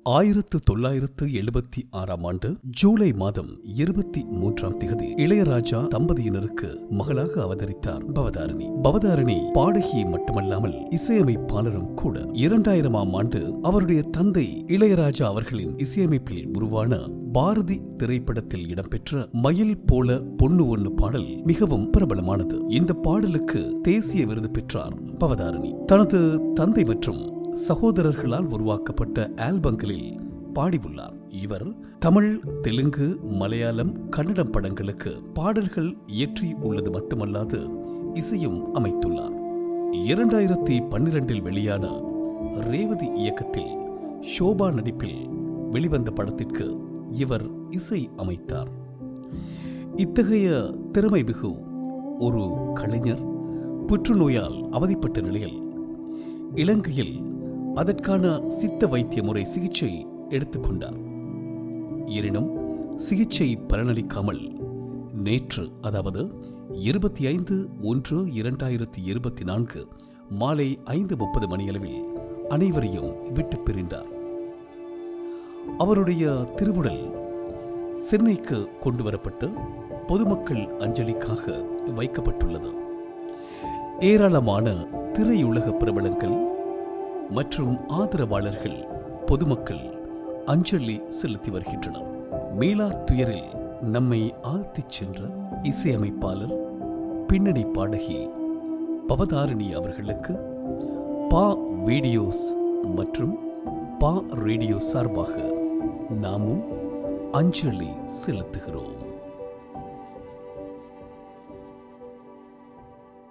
1976 ஜூலை மாதம் 23 இளையராஜா தம்பதியினருக்கு மகளாக அவதரித்தார் பவதாரணி. பவதாரணி பாடகி மட்டுமல்லாமல் இசையமைப்பாளரும் கூட. 2000 அவருடைய தந்தை இளையராஜா அவர்களின் இசையமைப்பில் உருவான பாரதி திரைப்படத்தில் இடம்பெற்ற மயில் போல பொண்ணு ஒண்ணு பாடல் மிகவும் பிரபலமானது. இந்த பாடலுக்கு தேசிய விருது பெற்றார் பவதாரணி. தனது தந்தை மற்றும் சகோதரர்களால் உருவாக்கப்பட்ட ஆல்பங்களில் பாடியுள்ளார். இவர் தமிழ், தெலுங்கு, மலையாளம், கன்னடம் படங்களுக்கு பாடல்கள் இயற்றி உள்ளது மட்டுமல்லாது இசையும் அமைத்துள்ளார். 2012 வெளியான ரேவதி இயக்கத்தில் ஷோபா நடிப்பில் வெளிவந்த படத்திற்கு இவர் இசை அமைத்தார். இத்தகைய திறமை மிகு ஒரு கலைஞர் புற்றுநோயால் அவதிப்பட்ட நிலையில் இலங்கையில் அதற்கான சித்த வைத்திய முறை சிகிச்சை எடுத்துக்கொண்டார். எனினும் சிகிச்சை பலனளிக்காமல் நேற்று, அதாவது 25/1/2024 மாலை 5:30 மணியளவில் அனைவரையும் விட்டு பிரிந்தார். அவருடைய திருவுடல் சென்னைக்கு கொண்டு வரப்பட்டு பொதுமக்கள் அஞ்சலிக்காக வைக்கப்பட்டுள்ளது. ஏராளமான திரையுலக பிரபலங்கள் மற்றும் ஆதரவாளர்கள், பொதுமக்கள் அஞ்சலி செலுத்தி வருகின்றனர். மீளா துயரில் நம்மை ஆழ்த்திச் சென்ற இசையமைப்பாளர், பின்னணி பாடகி பவதாரணி அவர்களுக்கு பா வீடியோஸ் மற்றும் பா ரேடியோ சார்பாக நாமும் அஞ்சலி செலுத்துகிறோம்.